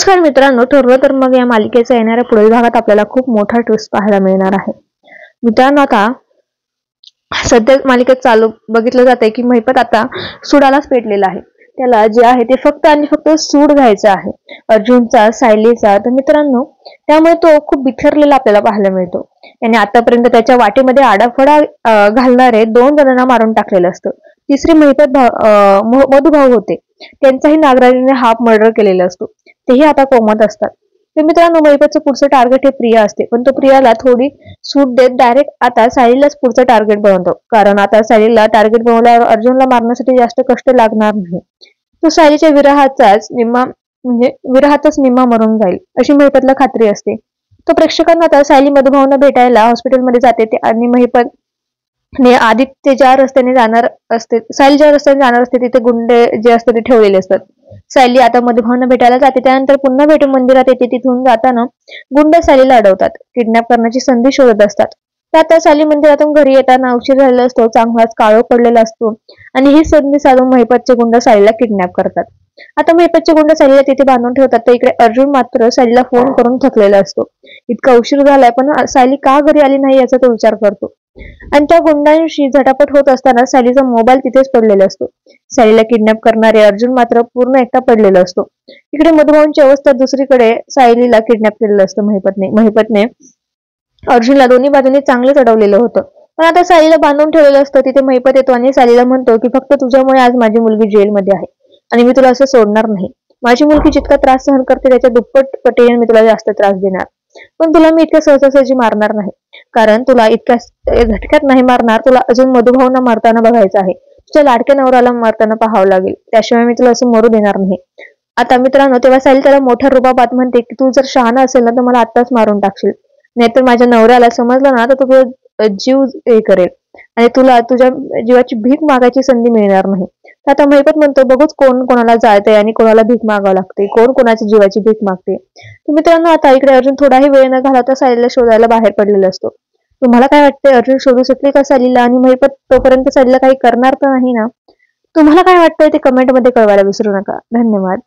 नमस्कार मित्रांनो, ठरलं तर मग या मालिकेचा येणाऱ्या पुढील भागात आपल्याला खूप मोठा ट्विस्ट पाहायला मिळणार आहे. मित्रांनो, आता सध्या मालिकेत चालू बघितलं जातंय की महिपत आता सुडालाच पेटलेला आहे. त्याला जे आहे ते फक्त आणि फक्त सूड घ्यायचं आहे, अर्जुनचा, सायलीचा. तर मित्रांनो, त्यामुळे तो खूप बिथरलेला आपल्याला पाहायला मिळतो. त्याने आतापर्यंत त्याच्या वाटेमध्ये आडाफडा घालणारे 2 जणांना मारून टाकलेलं असतं. तिसरे महिपत मधुभाऊ होते, त्यांचाही नागराजाने हाफ मर्डर केलेला असतो. तेही आता कोमात असतात. तर मित्रांनो, महिपतचं पुढचं टार्गेट हे प्रिया असते, पण तो प्रियाला थोडी सूट देत डायरेक्ट आता सायलीलाच पुढचं टार्गेट बनवतो. कारण आता सायलीला टार्गेट बनवल्यावर अर्जुनला मारण्यासाठी जास्त कष्ट लागणार नाही. तो सायलीच्या विरहातच निम्मा मरून जाईल अशी महिपतला खात्री असते. तो प्रेक्षकांना आता सायली मधुभाऊंना भेटायला हॉस्पिटलमध्ये जाते आणि महिपत आदित्य ज्या रस्त्याने जाणार असते, सायली ज्या रस्त्याने जाणार असते तिथे गुंडे जे असते ते ठेवलेले असतात. सायली आता मधुभाऊंना भेटायला जाते, त्यानंतर पुन्हा भेटू मंदिरात येते. तिथून जाताना गुंड सायलीला अडवतात, किडनॅप करण्याची संधी शोधत असतात. तर आता सायली मंदिरातून घरी येताना उशीर झालेला असतो, चांगलाच काळोख पडलेला असतो आणि ही संधी साधून महिपतचे गुंड सायलीला किडनॅप करतात. आता महिपतचे गुंड सायलीला तिथे बांधून ठेवतात. तर इकडे अर्जुन मात्र सायलीला फोन करून थकलेला असतो. इतका उशीर झालाय पण सायली का घरी आली नाही याचा तो विचार करतो. आणि त्या गुंडांशी झटापट होत असताना सायलीचा मोबाईल तिथेच पडलेला असतो. सायलीला किडनॅप करणारे अर्जुन मात्र पूर्ण एकटा पडलेला असतो. इकडे मधुभाऊंची अवस्था दुसरीकडे सायलीला किडनॅप केलेलं असतं महिपतने अर्जुनला दोन्ही बाजूंनी चांगलेच अडवलेलं होतं. पण आता सायलीला बांधून ठेवलेलं असतं. तिथे महिपत येतो आणि सायलीला म्हणतो की फक्त तुझ्यामुळे आज माझी मुलगी जेलमध्ये आहे आणि मी तुला असं सोडणार नाही. माझी मुलगी जितका त्रास सहन करते त्याच्या दुप्पट पटीने मी तुला जास्त त्रास देणार, पण तुला मी इतक्या सहजासहजी मारणार नाही. कारण तुला इतक्या झटक्यात नाही मारणार, तुला अजून मधुभाऊंना मारताना बघायचं आहे, तुझ्या लाडक्या नवऱ्याला मारताना पाहावं लागेल, त्याशिवाय मी तुला असं मरू देणार नाही. आता मित्रांनो, तेव्हा सायली त्याला मोठ्या रुबाबात म्हणते की तू जर शहाणा असेल ना तर मला आत्ताच मारून टाकशील, नाहीतर माझ्या नवऱ्याला समजलं ना तर तुझा जीव हे करेल आणि तुला तुझ्या जीवाची भीक मागायची संधी मिळणार नाही. आता महिपत म्हणतो, बघूच कोण कोणाला जाळतंय आणि कोणाला भीक मागावं लागते, कोण कोणाची जीवाची भीक मागते. मित्रांनो, आता इकडे अर्जुन थोडाही वेळ न घालवता सायलीला शोधायला बाहेर पडलेला असतो. तुम्हाला काय वाटतंय, अर्जुन शोधू शकले का सायलीला? आणि महिपत तोपर्यंत सायलीला काही करणार तर नाही ना? तुम्हाला काय वाटतंय ते कमेंटमध्ये कळवायला विसरू नका. धन्यवाद.